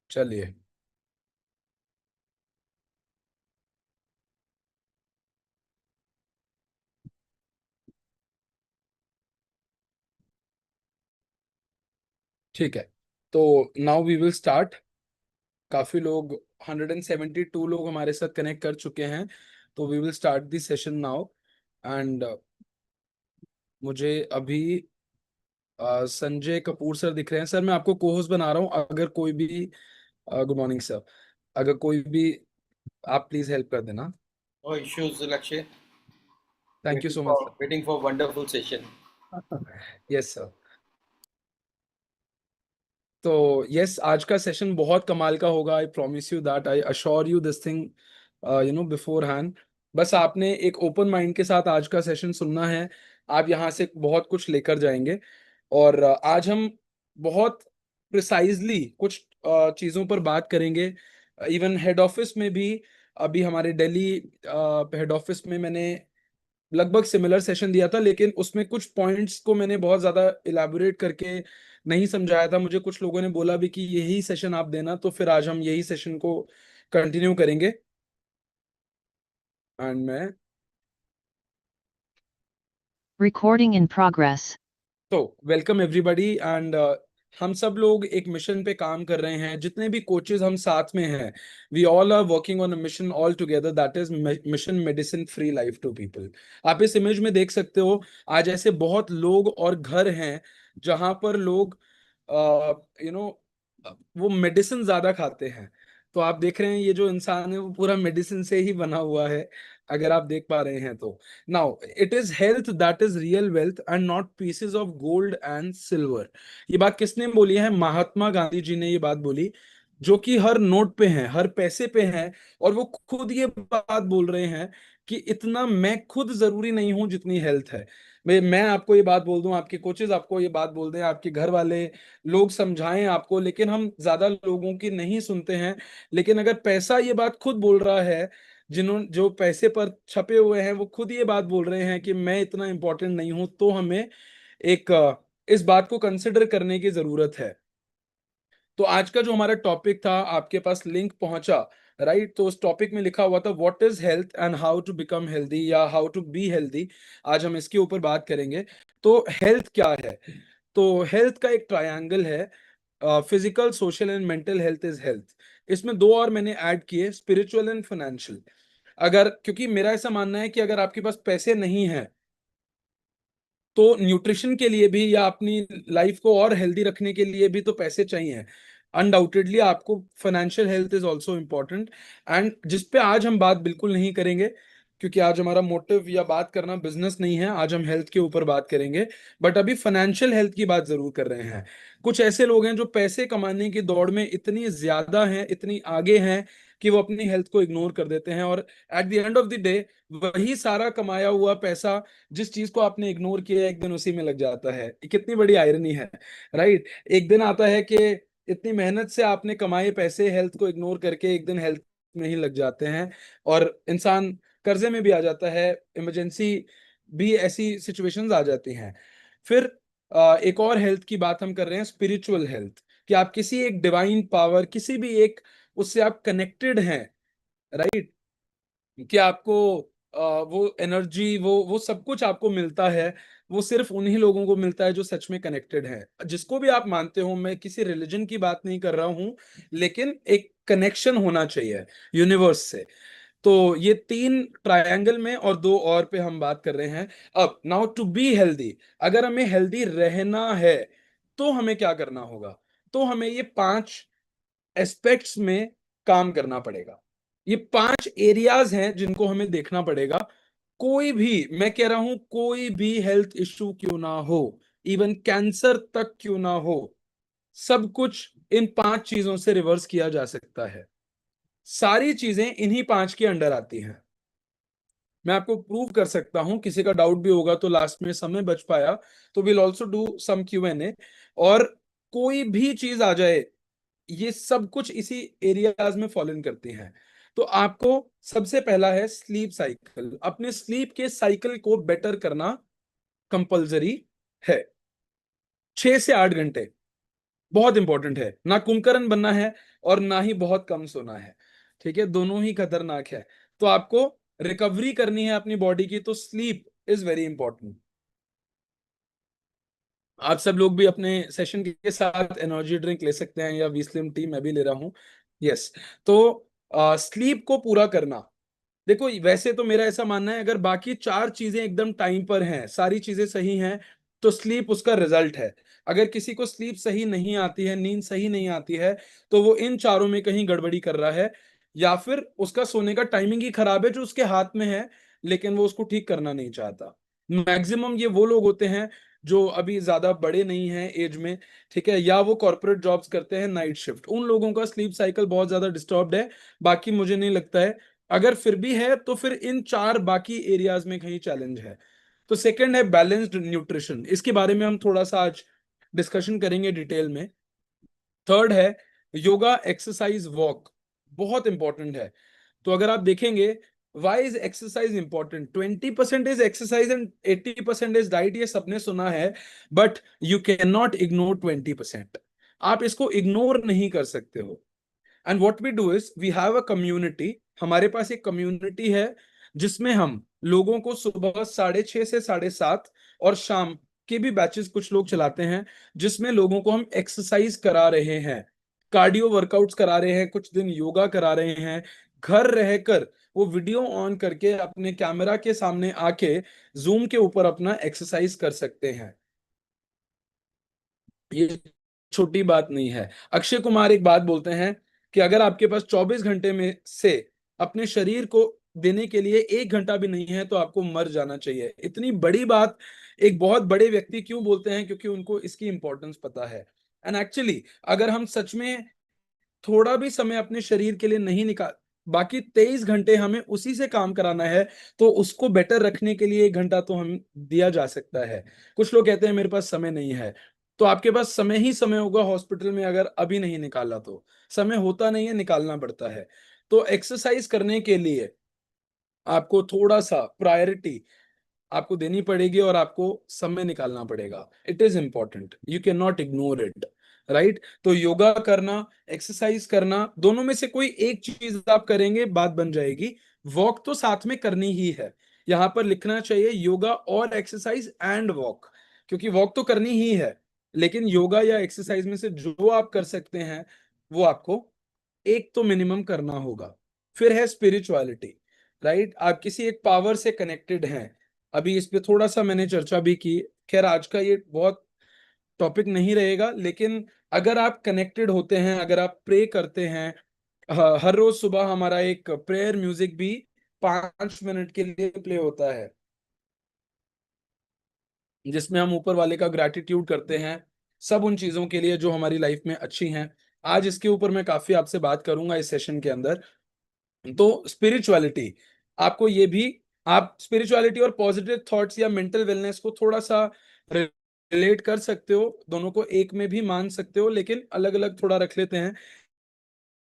चलिए। ठीक है, तो नाउ वी विल स्टार्ट। काफी लोग, 172 लोग हमारे साथ कनेक्ट कर चुके हैं। तो we will start this session now. And मुझे अभी संजय कपूर सर दिख रहे हैं। सर, मैं आपको को होस्ट बना रहा हूँ। अगर कोई भी, गुड मॉर्निंग सर, अगर कोई भी, आप प्लीज हेल्प कर देना। No issues, Lakshay. Thank you Waiting so much for waiting for wonderful session. Sir. Yes sir. तो यस, आज का सेशन बहुत कमाल का होगा। I promise you that, I assure you this thing before hand. बस आपने एक ओपन माइंड के साथ आज का सेशन सुनना है। आप यहाँ से बहुत कुछ लेकर जाएंगे। और आज हम बहुत प्रिसाइजली कुछ चीज़ों पर बात करेंगे। इवन हेड ऑफिस में भी, अभी हमारे दिल्ली हेड ऑफिस में मैंने लगभग सिमिलर सेशन दिया था, लेकिन उसमें कुछ पॉइंट्स को मैंने बहुत ज्यादा इलैबोरेट करके नहीं समझाया था। मुझे कुछ लोगों ने बोला भी कि यही सेशन आप देना, तो फिर आज हम यही सेशन को कंटिन्यू करेंगे। एंड मैं, Recording in progress. तो वेलकम एवरीबॉडी। एंड हम सब लोग एक मिशन पे काम कर रहे हैं। जितने भी कोचेस हम साथ में हैं, we all are working on a mission all together, that is mission medicine free life to people. आप इस इमेज में देख सकते हो, आज ऐसे बहुत लोग और घर हैं जहां पर लोग यू नो वो मेडिसिन ज्यादा खाते हैं। तो आप देख रहे हैं, ये जो इंसान है वो पूरा मेडिसिन से ही बना हुआ है, अगर आप देख पा रहे हैं तो। Now it is health that is real wealth and not pieces of gold and silver. ये बात किसने बोली है? महात्मा गांधी जी ने ये बात बोली, जो कि हर नोट पे है, हर पैसे पे है। और वो खुद ये बात बोल रहे हैं कि इतना मैं खुद जरूरी नहीं हूं जितनी हेल्थ है। मैं आपको ये बात बोल दूं, आपके कोचेज आपको ये बात बोल दें, आपके घर वाले लोग समझाएं आपको, लेकिन हम ज्यादा लोगों की नहीं सुनते हैं। लेकिन अगर पैसा ये बात खुद बोल रहा है, जो पैसे पर छपे हुए हैं वो खुद ये बात बोल रहे हैं कि मैं इतना इंपॉर्टेंट नहीं हूं, तो हमें एक इस बात को कंसिडर करने की जरूरत है। तो आज का जो हमारा टॉपिक था, आपके पास लिंक पहुंचा, राइट? तो उस टॉपिक में लिखा हुआ था what is health and how to become healthy, या हाउ टू बी हेल्दी। आज हम इसके ऊपर बात करेंगे। तो हेल्थ क्या है? तो हेल्थ का एक ट्रायंगल है, physical, social and mental health is health. इसमें दो और मैंने ऐड किए, स्पिरिचुअल एंड फाइनेंशियल। अगर, क्योंकि मेरा ऐसा मानना है कि अगर आपके पास पैसे नहीं है, तो न्यूट्रिशन के लिए भी या अपनी लाइफ को और हेल्दी रखने के लिए भी तो पैसे चाहिए। अनडाउटेडली आपको financial health is also important. And जिस पे आज हम बात बिल्कुल नहीं करेंगे, क्योंकि आज हमारा मोटिव या बात करना बिजनेस नहीं है, आज हम हेल्थ के ऊपर बात करेंगे। बट अभी फाइनेंशियल हेल्थ की बात जरूर कर रहे हैं। कुछ ऐसे लोग हैं जो पैसे कमाने की दौड़ में इतनी ज्यादा हैं, इतनी आगे हैं, कि वो अपनी हेल्थ को इग्नोर कर देते हैं। और at the end of the day, वही सारा कमाया हुआ पैसा, जिस चीज को आपने इग्नोर किया, एक दिन उसी में लग जाता है। ये कितनी बड़ी आयरनी है, राइट? एक दिन आता है कि इतनी मेहनत से आपने कमाए पैसे हेल्थ को इग्नोर करके एक दिन हेल्थ में ही लग जाते हैं। और इंसान कर्जे में भी आ जाता है, इमरजेंसी भी, ऐसी सिचुएशंस आ जाती हैं। फिर एक और हेल्थ की बात हम कर रहे हैं, स्पिरिचुअल हेल्थ। कि आप किसी एक डिवाइन पावर, किसी भी एक, उससे आप कनेक्टेड हैं, राइट? कि आपको वो एनर्जी, वो सब कुछ आपको मिलता है। वो सिर्फ उन्हीं लोगों को मिलता है जो सच में कनेक्टेड है, जिसको भी आप मानते हो। मैं किसी रिलीजन की बात नहीं कर रहा हूं, लेकिन एक कनेक्शन होना चाहिए यूनिवर्स से। तो ये तीन ट्रायंगल में और दो और पे हम बात कर रहे हैं। अब नाउ टू बी हेल्दी, अगर हमें हेल्दी रहना है तो हमें क्या करना होगा? तो हमें ये पांच एस्पेक्ट्स में काम करना पड़ेगा। ये पांच एरियाज हैं जिनको हमें देखना पड़ेगा। कोई भी, मैं कह रहा हूं, कोई भी हेल्थ इश्यू क्यों ना हो, इवन कैंसर तक क्यों ना हो, सब कुछ इन पांच चीजों से रिवर्स किया जा सकता है। सारी चीजें इन्हीं पांच के अंडर आती हैं। मैं आपको प्रूव कर सकता हूं, किसी का डाउट भी होगा तो लास्ट में समय बच पाया तो will also do some Q&A। और कोई भी चीज आ जाए, ये सब कुछ इसी एरियाज में फॉलो इन करती हैं। तो आपको सबसे पहला है स्लीप साइकिल। अपने स्लीप के साइकिल को बेटर करना कंपलसरी है। 6 से 8 घंटे, बहुत इंपॉर्टेंट है, ना कुंभकर्ण बनना है और ना ही बहुत कम सोना है, ठीक है, दोनों ही खतरनाक है। तो आपको रिकवरी करनी है अपनी बॉडी की, तो स्लीप इज वेरी इंपॉर्टेंट। आप सब लोग भी अपने सेशन के साथ एनर्जी ड्रिंक ले सकते हैं या वी स्लिम टी, मैं भी ले रहा हूँ। यस। तो स्लीप को पूरा करना, देखो वैसे तो मेरा ऐसा मानना है, अगर बाकी चार चीजें एकदम टाइम पर हैं, सारी चीजें सही हैं, तो स्लीप उसका रिजल्ट है। अगर किसी को स्लीप सही नहीं आती है, नींद सही नहीं आती है, तो वो इन चारों में कहीं गड़बड़ी कर रहा है, या फिर उसका सोने का टाइमिंग ही खराब है जो उसके हाथ में है, लेकिन वो उसको ठीक करना नहीं चाहता। मैक्सिमम ये वो लोग होते हैं जो अभी ज्यादा बड़े नहीं हैं एज में, ठीक है, या वो कॉर्पोरेट जॉब्स करते हैं नाइट शिफ्ट, उन लोगों का स्लीप साइकिल बहुत ज्यादा डिस्टर्ब्ड है। बाकी मुझे नहीं लगता है, अगर फिर भी है तो फिर इन चार बाकी एरियाज में कहीं चैलेंज है। तो सेकंड है बैलेंस्ड न्यूट्रिशन, इसके बारे में हम थोड़ा सा आज डिस्कशन करेंगे डिटेल में। थर्ड है योगा, एक्सरसाइज, वॉक, बहुत इंपॉर्टेंट है। तो अगर आप देखेंगे, why is exercise important, 20% is exercise and 80% is diet, ये सबने सुना है, but you can not ignore 20%। आप इसको इग्नोर नहीं कर सकते हो। And what we do is we have a community, हमारे पास एक कम्युनिटी है जिसमें हम लोगों को सुबह 6:30 से 7:30 और शाम के भी बैचेस कुछ लोग चलाते हैं, जिसमें लोगों को हम एक्सरसाइज करा रहे हैं, कार्डियो वर्कआउट्स करा रहे हैं, कुछ दिन योगा करा रहे हैं। घर रहकर वो वीडियो ऑन करके अपने कैमरा के सामने आके जूम के ऊपर अपना एक्सरसाइज कर सकते हैं। ये छोटी बात नहीं है। अक्षय कुमार एक बात बोलते हैं कि अगर आपके पास 24 घंटे में से अपने शरीर को देने के लिए 1 घंटा भी नहीं है, तो आपको मर जाना चाहिए। इतनी बड़ी बात एक बहुत बड़े व्यक्ति क्यों बोलते हैं? क्योंकि उनको इसकी इंपॉर्टेंस पता है। एंड एक्चुअली अगर हम सच में थोड़ा भी समय अपने शरीर के लिए नहीं निकाल, बाकी 23 घंटे हमें उसी से काम कराना है, तो उसको बेटर रखने के लिए 1 घंटा तो हम दिया जा सकता है। कुछ लोग कहते हैं मेरे पास समय नहीं है, तो आपके पास समय ही समय होगा हॉस्पिटल में, अगर अभी नहीं निकाला तो। समय होता नहीं है, निकालना पड़ता है। तो एक्सरसाइज करने के लिए आपको थोड़ा सा प्रायोरिटी आपको देनी पड़ेगी और आपको समय निकालना पड़ेगा। It is important, you can not ignore it, right? तो योगा करना, एक्सरसाइज करना, दोनों में से कोई एक चीज आप करेंगे, बात बन जाएगी। वॉक तो साथ में करनी ही है, यहां पर लिखना चाहिए योगा और एक्सरसाइज एंड वॉक, क्योंकि वॉक तो करनी ही है, लेकिन योगा या एक्सरसाइज में से जो आप कर सकते हैं वो आपको एक तो मिनिमम करना होगा। फिर है स्पिरिचुअलिटी, राइट? आप किसी एक पावर से कनेक्टेड हैं, अभी इस पे थोड़ा सा मैंने चर्चा भी की। खैर आज का ये बहुत टॉपिक नहीं रहेगा, लेकिन अगर आप कनेक्टेड होते हैं, अगर आप प्रे करते हैं, हर रोज सुबह हमारा एक प्रेयर म्यूजिक भी 5 मिनट के लिए प्ले होता है, जिसमें हम ऊपर वाले का ग्रैटिट्यूड करते हैं सब उन चीजों के लिए जो हमारी लाइफ में अच्छी हैं। आज इसके ऊपर मैं काफी आपसे बात करूंगा इस सेशन के अंदर। तो स्पिरिचुअलिटी, आपको ये भी, आप स्पिरिचुअलिटी और पॉजिटिव थॉट्स या मेंटल वेलनेस को थोड़ा सा रिलेट कर सकते हो, दोनों को एक में भी मान सकते हो, लेकिन अलग अलग थोड़ा रख लेते हैं।